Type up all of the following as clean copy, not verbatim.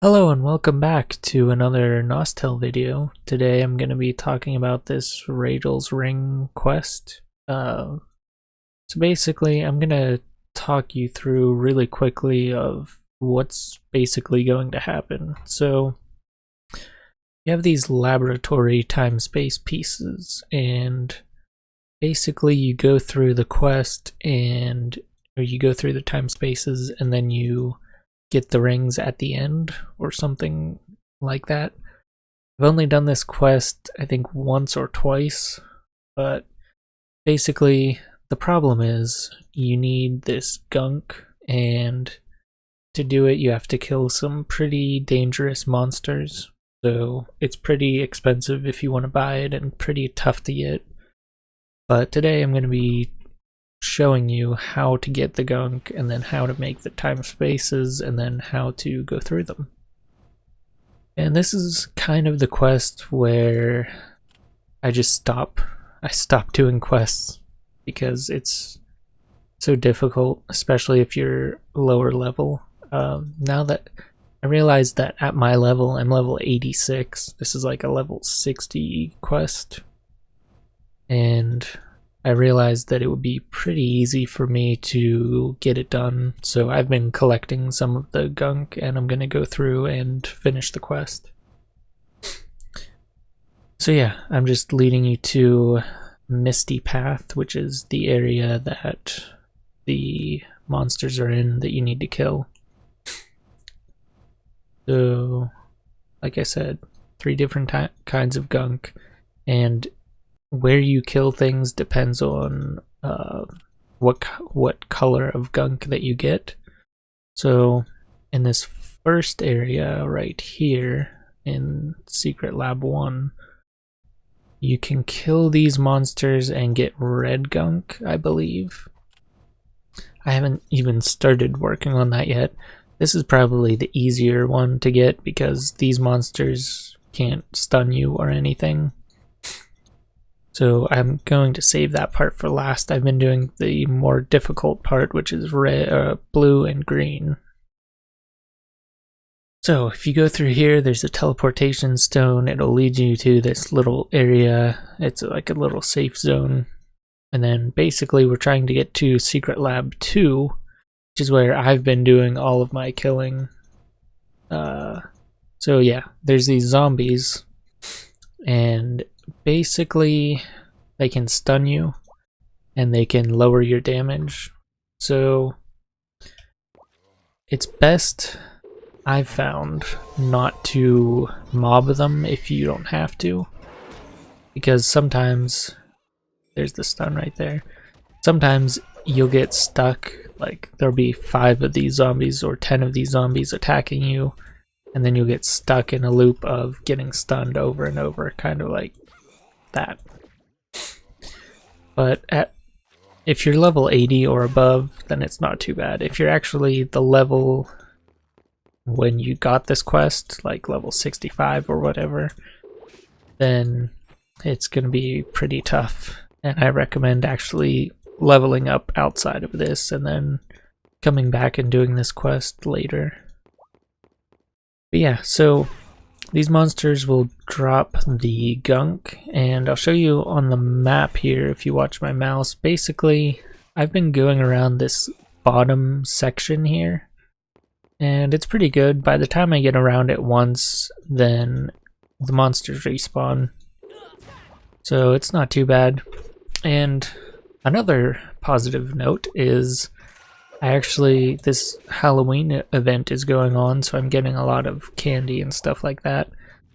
Hello and welcome back to another Nostale video. Today I'm going to be talking about this Radal's Ring quest. So basically I'm going to talk you through really quickly of what's basically going to happen. So you have these laboratory time-space pieces, and basically you go through the quest or you go through the time spaces and then you get the rings at the end or something like that. I've only done this quest I think once or twice, but basically the problem is you need this gunk, and to do it you have to kill some pretty dangerous monsters. So it's pretty expensive if you want to buy it and pretty tough to get. But today I'm going to be showing you how to get the gunk, and then how to make the time spaces, and then how to go through them. And this is kind of the quest where I stop doing quests because it's so difficult, especially if you're lower level. Now that I realize that at my level, I'm level 86, this is like a level 60 quest, and I realized that it would be pretty easy for me to get it done, so I've been collecting some of the gunk and I'm going to go through and finish the quest. So yeah, I'm just leading you to Misty Path, which is the area that the monsters are in that you need to kill. So, like I said, 3 different kinds of gunk, and where you kill things depends on what color of gunk that you get. So in this first area right here in Secret Lab 1, you can kill these monsters and get red gunk, I believe. I haven't even started working on that yet. This is probably the easier one to get because these monsters can't stun you or anything. So I'm going to save that part for last. I've been doing the more difficult part, which is red, blue and green. So if you go through here, there's a teleportation stone. It'll lead you to this little area. It's like a little safe zone. And then basically we're trying to get to Secret Lab 2, which is where I've been doing all of my killing. So yeah, there's these zombies, and basically they can stun you and they can lower your damage. So it's best, I've found, not to mob them if you don't have to, because sometimes there's the stun right there. Sometimes you'll get stuck, like there'll be 5 of these zombies or 10 of these zombies attacking you, and then you'll get stuck in a loop of getting stunned over and over, kind of like that. But if you're level 80 or above, then it's not too bad. If you're actually the level when you got this quest, like level 65 or whatever, then it's going to be pretty tough. And I recommend actually leveling up outside of this and then coming back and doing this quest later. But yeah, so these monsters will drop the gunk, and I'll show you on the map here if you watch my mouse. Basically, I've been going around this bottom section here, and it's pretty good. By the time I get around it once, then the monsters respawn. So it's not too bad. And another positive note is this Halloween event is going on, so I'm getting a lot of candy and stuff like that.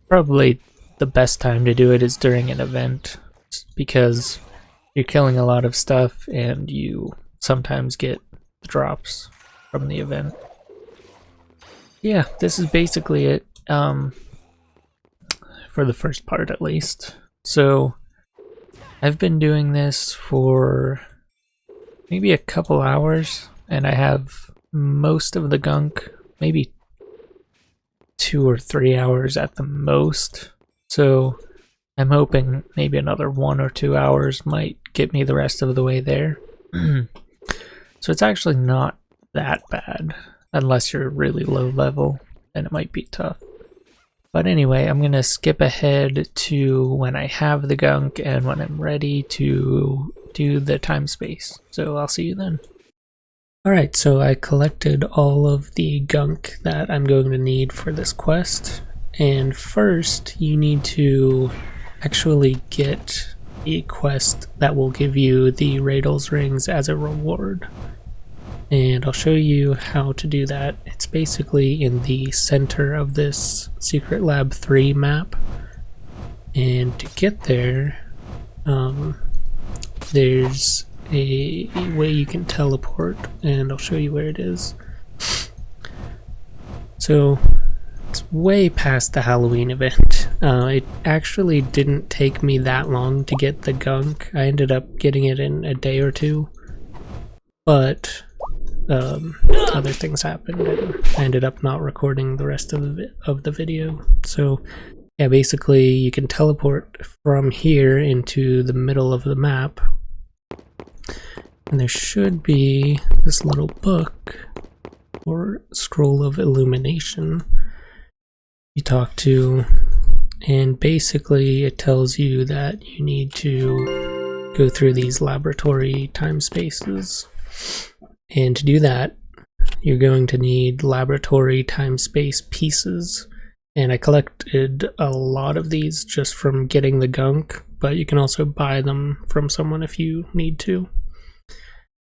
Probably the best time to do it is during an event, because you're killing a lot of stuff and you sometimes get the drops from the event. Yeah, this is basically it, for the first part at least. So I've been doing this for maybe a couple hours, and I have most of the gunk, maybe 2 or 3 hours at the most. So I'm hoping maybe another 1 or 2 hours might get me the rest of the way there. So it's actually not that bad, unless you're really low level. then it might be tough. But anyway, I'm going to skip ahead to when I have the gunk and when I'm ready to do the time space. So I'll see you then. Alright, so I collected all of the gunk that I'm going to need for this quest. And first, you need to actually get a quest that will give you the Radal's rings as a reward. And I'll show you how to do that. It's basically in the center of this Secret Lab 3 map. And to get there, there's a way you can teleport, and I'll show you where it is. So it's way past the Halloween event. It actually didn't take me that long to get the gunk. I ended up getting it in a day or two, but other things happened and I ended up not recording the rest of the video. So yeah, basically you can teleport from here into the middle of the map, and there should be this little book or scroll of illumination you talk to, and basically it tells you that you need to go through these laboratory time spaces. And to do that, you're going to need laboratory time space pieces. And I collected a lot of these just from getting the gunk, but you can also buy them from someone if you need to.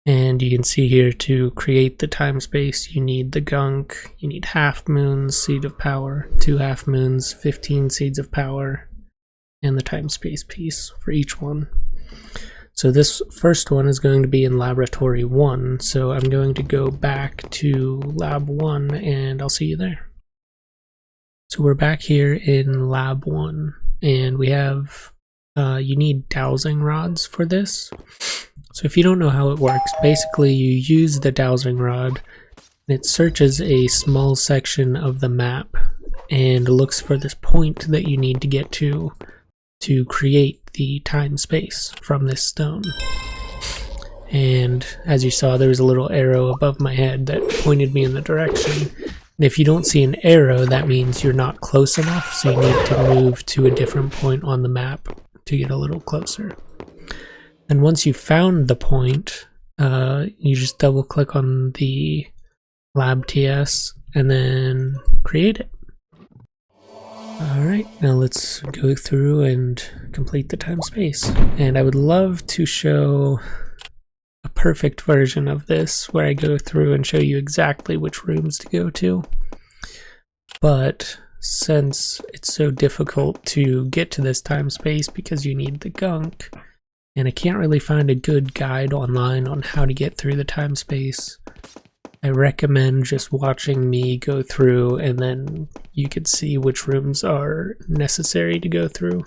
And you can see here, to create the time space, you need the gunk, you need half moons, seed of power, 2 half moons, 15 seeds of power, and the time space piece for each one. So this first one is going to be in Laboratory 1, so I'm going to go back to Lab 1 and I'll see you there. So we're back here in Lab 1, and we have, you need dowsing rods for this. So if you don't know how it works, basically you use the dowsing rod, and it searches a small section of the map and looks for this point that you need to get to create the time space from this stone. And as you saw, there was a little arrow above my head that pointed me in the direction. And if you don't see an arrow, that means you're not close enough, so you need to move to a different point on the map to get a little closer. And once you've found the point, you just double click on the Lab TS and then create it. Alright, now let's go through and complete the time space. And I would love to show a perfect version of this where I go through and show you exactly which rooms to go to. But since it's so difficult to get to this time space because you need the gunk, and I can't really find a good guide online on how to get through the time space, I recommend just watching me go through, and then you can see which rooms are necessary to go through.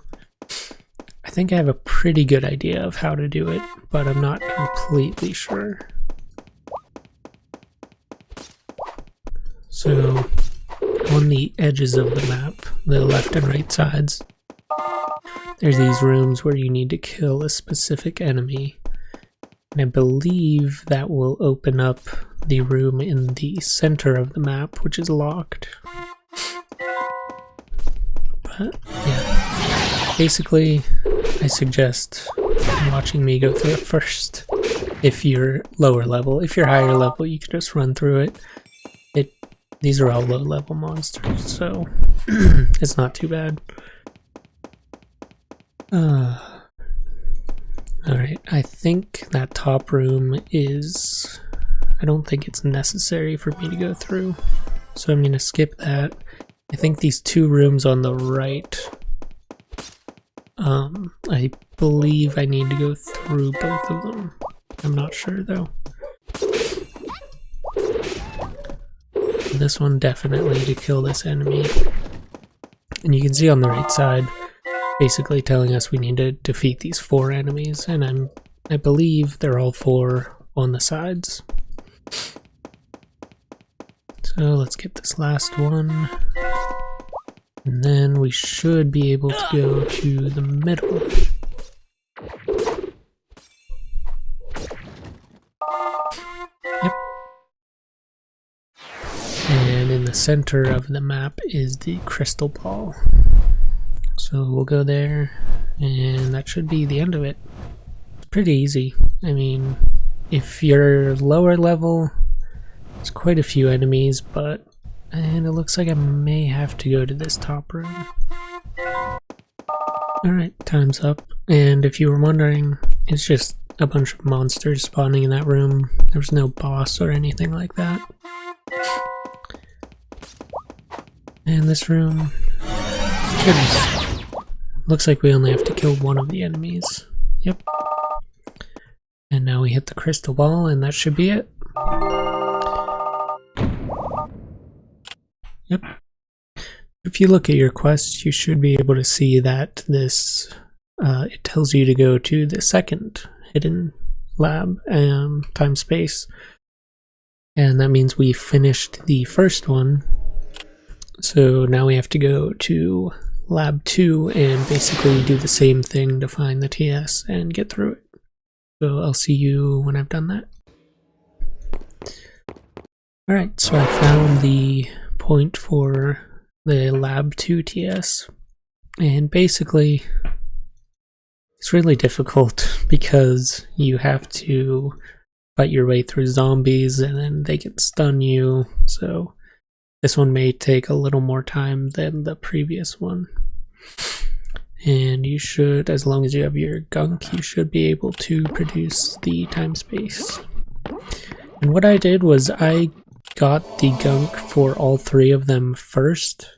I think I have a pretty good idea of how to do it, but I'm not completely sure. So, on the edges of the map, the left and right sides, there's these rooms where you need to kill a specific enemy. And I believe that will open up the room in the center of the map, which is locked. But yeah, basically I suggest watching me go through it first if you're lower level. If you're higher level, you can just run through it. These are all low level monsters, so it's not too bad. Alright, I think that top room is... I don't think it's necessary for me to go through, so I'm going to skip that. I think these 2 rooms on the right, I believe I need to go through both of them. I'm not sure though. This one definitely to kill this enemy. And you can see on the right side, basically telling us we need to defeat these 4 enemies, and I believe they're all 4 on the sides. So let's get this last one, and then we should be able to go to the middle. Yep. And in the center of the map is the crystal ball. So we'll go there, and that should be the end of it. It's pretty easy. I mean, if you're lower level, there's quite a few enemies, and it looks like I may have to go to this top room. Alright, time's up. And if you were wondering, it's just a bunch of monsters spawning in that room. There's no boss or anything like that. And this room, looks like we only have to kill one of the enemies. Yep. And now we hit the crystal ball, and that should be it. Yep. If you look at your quests, you should be able to see that this, it tells you to go to the second hidden lab, time space. And that means we finished the first one. So now we have to go to lab 2 and basically do the same thing to find the TS and get through it. So I'll see you when I've done that. Alright, so I found the point for the lab 2 TS, and basically it's really difficult because you have to fight your way through zombies and then they can stun you, so this one may take a little more time than the previous one. And you should, as long as you have your gunk, you should be able to produce the time space. And what I did was I got the gunk for all 3 of them first,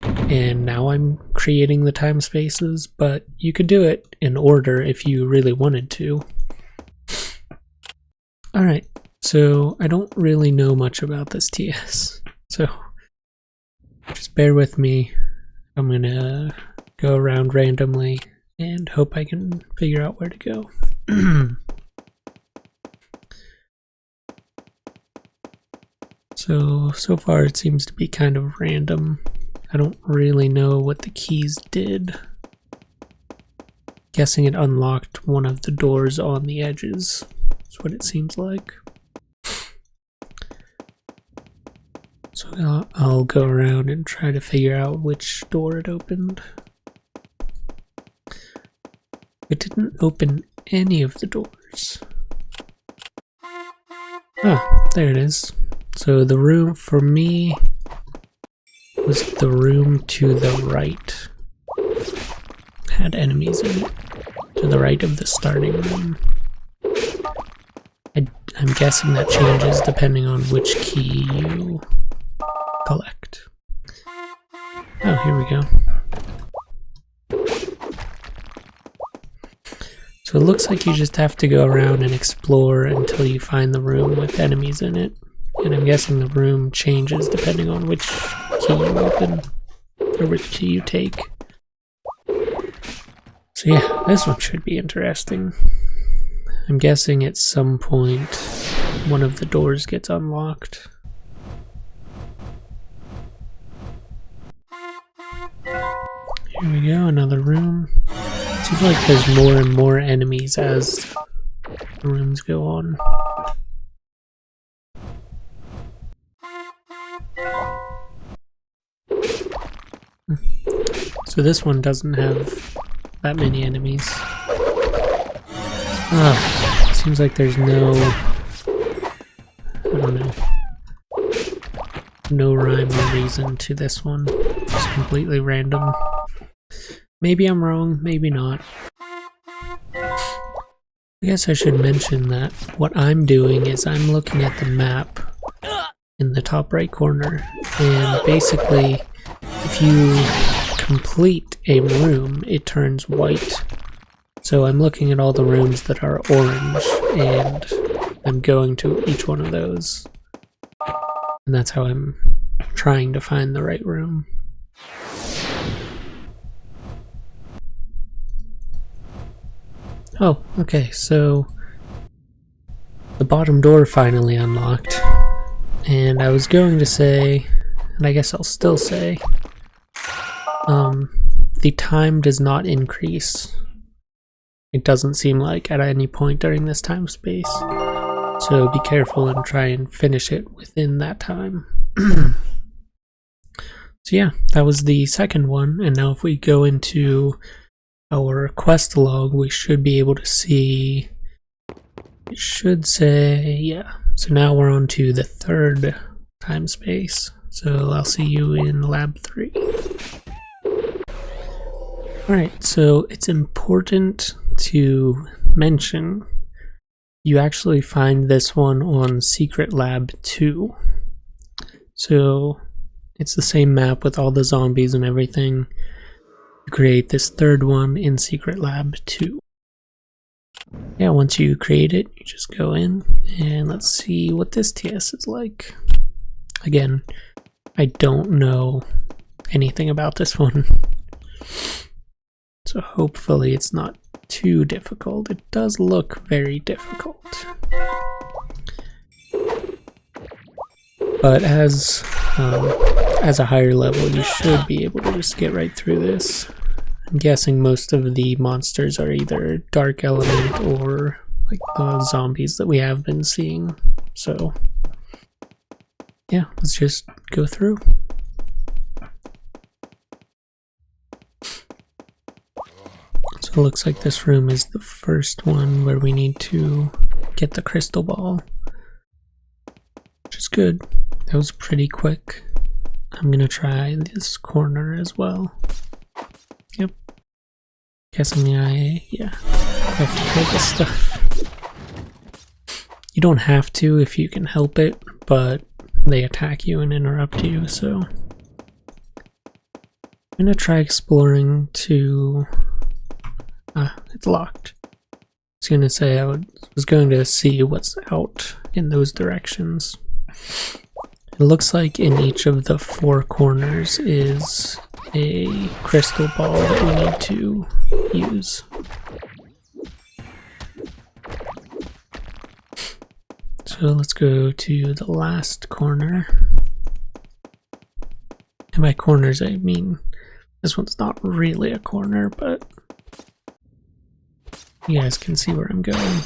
and now I'm creating the time spaces, but you could do it in order if you really wanted to. Alright, so I don't really know much about this TS, so just bear with me. I'm gonna go around randomly and hope I can figure out where to go. So far it seems to be kind of random. I don't really know what the keys did. Guessing it unlocked one of the doors on the edges. That's what it seems like. So I'll go around and try to figure out which door it opened. It didn't open any of the doors. Ah, there it is. So the room for me was the room to the right. Had enemies in it. To the right of the starting room. I'm guessing that changes depending on which key you collect. Oh, here we go. So it looks like you just have to go around and explore until you find the room with enemies in it. And I'm guessing the room changes depending on which key you open, or which key you take. So yeah, this one should be interesting. I'm guessing at some point one of the doors gets unlocked. Here we go, another room. Seems like there's more and more enemies as the rooms go on. So this one doesn't have that many enemies. Ah, seems like there's no, I don't know, no rhyme or reason to this one. It's completely random. Maybe I'm wrong, maybe not. I guess I should mention that what I'm doing is I'm looking at the map in the top right corner, and basically if you complete a room, it turns white. So I'm looking at all the rooms that are orange, and I'm going to each one of those. And that's how I'm trying to find the right room. Oh, okay, so the bottom door finally unlocked. And I was going to say, and I guess I'll still say, the time does not increase. It doesn't seem like at any point during this time space. So be careful and try and finish it within that time. So yeah, that was the second one, and now if we go into our quest log, we should be able to see, it should say, yeah. So now we're on to the third time space. So I'll see you in lab 3. Alright, so it's important to mention you actually find this one on Secret Lab 2. So it's the same map with all the zombies and everything. You create this third one in Secret Lab 2. Yeah, once you create it, you just go in and let's see what this TS is like. Again, I don't know anything about this one. So hopefully it's not too difficult. It does look very difficult. But as a higher level, you should be able to just get right through this. I'm guessing most of the monsters are either dark element or like the zombies that we have been seeing. So yeah, let's just go through. So it looks like this room is the first one where we need to get the crystal ball, which is good. That was pretty quick. I'm gonna try this corner as well. Yep. Guessing I have to kill this stuff. You don't have to if you can help it, but they attack you and interrupt you, so I'm gonna try exploring to... it's locked. I was gonna say I was going to see what's out in those directions. It looks like in each of the 4 corners is a crystal ball that we need to use. So let's go to the last corner. And by corners I mean this one's not really a corner, but you guys can see where I'm going.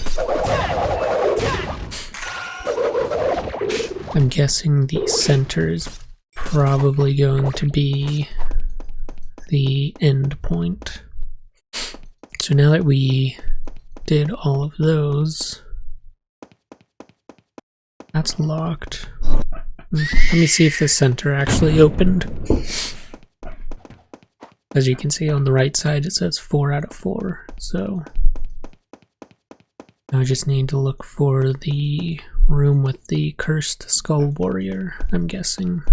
I'm guessing the center is probably going to be the end point. So now that we did all of those, that's locked. Let me see if the center actually opened. As you can see on the right side, it says 4 out of 4. So I just need to look for the room with the cursed skull warrior, I'm guessing.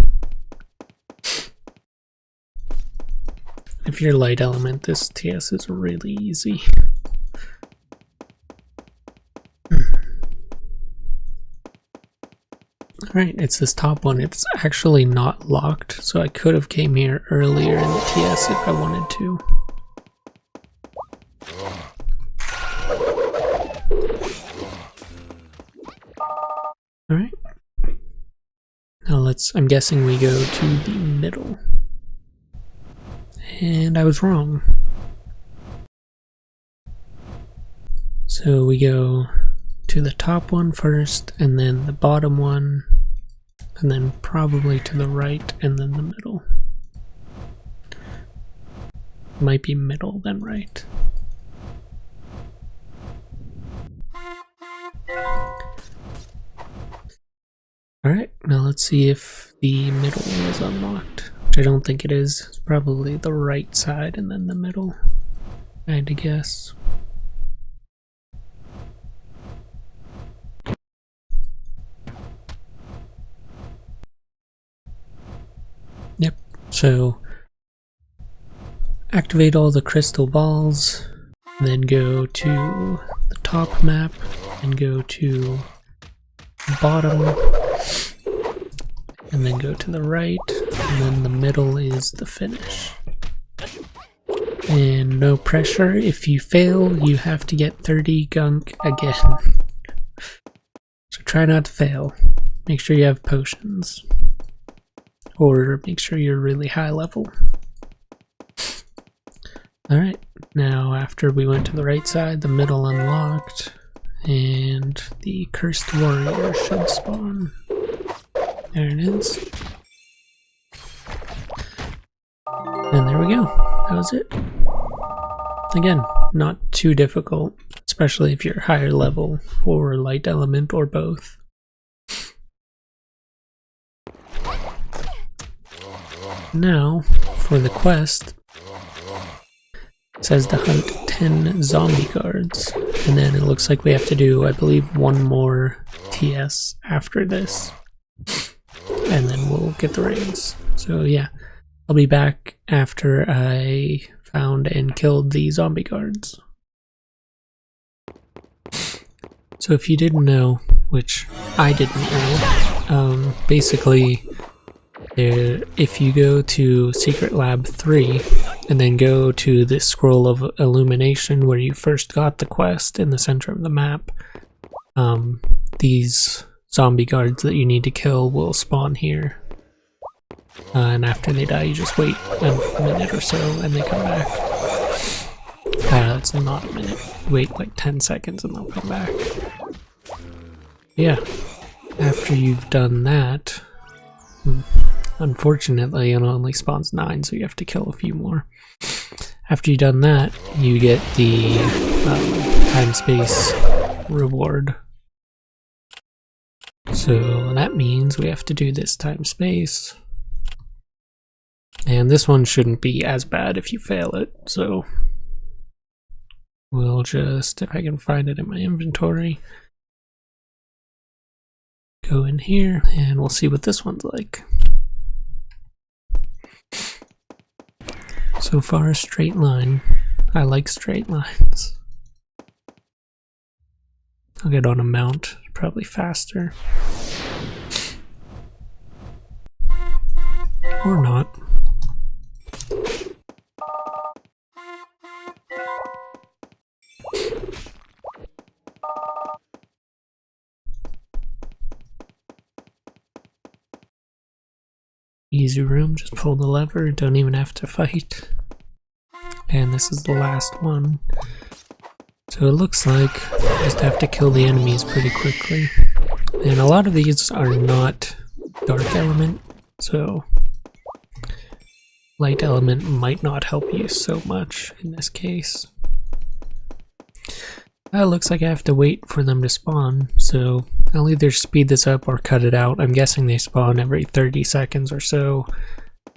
If you're light element, this TS is really easy. Alright, it's this top one. It's actually not locked, so I could have came here earlier in the TS if I wanted to. Alright. Now I'm guessing we go to the middle. And I was wrong. So we go to the top one first, and then the bottom one, and then probably to the right, and then the middle. Might be middle, then right. Alright, now let's see if the middle is unlocked. Which I don't think it is. It's probably the right side and then the middle, I had to guess. Yep, so activate all the crystal balls, then go to the top map, and go to the bottom, and then go to the right, and then the middle is the finish. And no pressure, if you fail, you have to get 30 gunk again. So try not to fail. Make sure you have potions. Or make sure you're really high level. Alright, now after we went to the right side, the middle unlocked, and the cursed warrior should spawn. There it is. there we go. That was it. Again, not too difficult, especially if you're higher level or light element or both. Now, for the quest, it says to hunt 10 zombie guards, and then it looks like we have to do, I believe, one more TS after this, and then we'll get the rings. So yeah, I'll be back after I found and killed the zombie guards. So if you didn't know, which I didn't know, basically, if you go to Secret Lab 3 and then go to the Scroll of Illumination where you first got the quest in the center of the map, these zombie guards that you need to kill will spawn here. And after they die, you just wait a minute or so and they come back. It's not a minute. Wait like 10 seconds and they'll come back. Yeah, after you've done that, unfortunately it only spawns 9, so you have to kill a few more. After you've done that, you get the time-space reward. So that means we have to do this time-space. And this one shouldn't be as bad if you fail it, so we'll just, if I can find it in my inventory, go in here and we'll see what this one's like. So far, a straight line. I like straight lines. I'll get on a mount, probably faster. Or not. Easy room, just pull the lever, don't even have to fight. And this is the last one. So it looks like you just have to kill the enemies pretty quickly. And a lot of these are not dark element, so light element might not help you so much in this case. It looks like I have to wait for them to spawn, so I'll either speed this up or cut it out. I'm guessing they spawn every 30 seconds or so,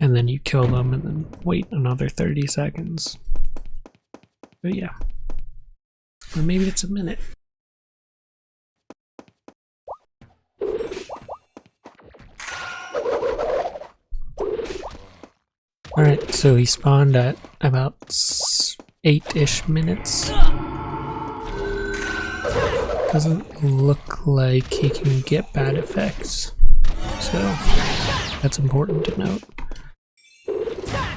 and then you kill them and then wait another 30 seconds. But yeah. Or maybe it's a minute. Alright, so he spawned at about 8-ish minutes. Doesn't look like he can get bad effects, so that's important to note.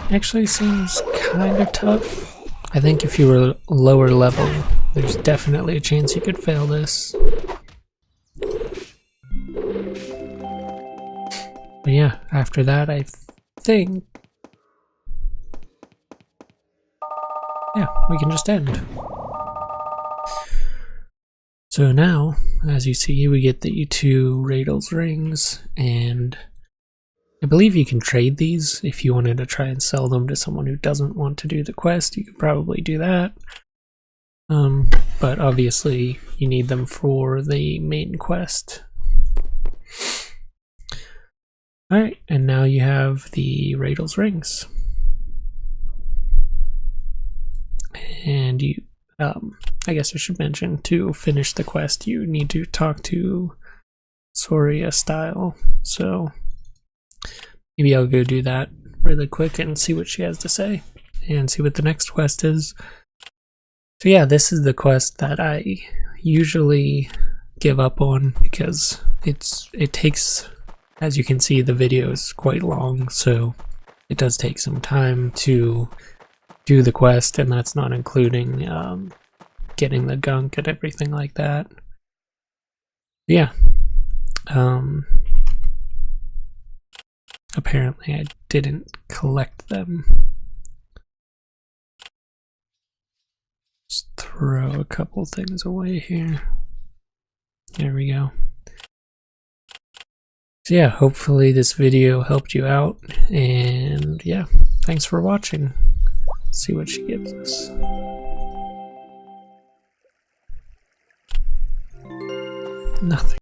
Actually seems kind of tough. I think if you were lower level, there's definitely a chance you could fail this. But yeah, after that I think, yeah, we can just end. So now, as you see, we get the 2 Radal's rings, and I believe you can trade these. If you wanted to try and sell them to someone who doesn't want to do the quest, you could probably do that. But obviously you need them for the main quest. Alright, and now you have the Radal's rings. And you, I guess I should mention, to finish the quest you need to talk to Nostale, so maybe I'll go do that really quick and see what she has to say, and see what the next quest is. So yeah, this is the quest that I usually give up on, because it takes, as you can see, the video is quite long, so it does take some time to do the quest, and that's not including getting the gunk and everything like that. Yeah. Apparently I didn't collect them. Just throw a couple things away here. There we go. So yeah, hopefully this video helped you out, and yeah, thanks for watching. Let's see what she gives us. Nothing.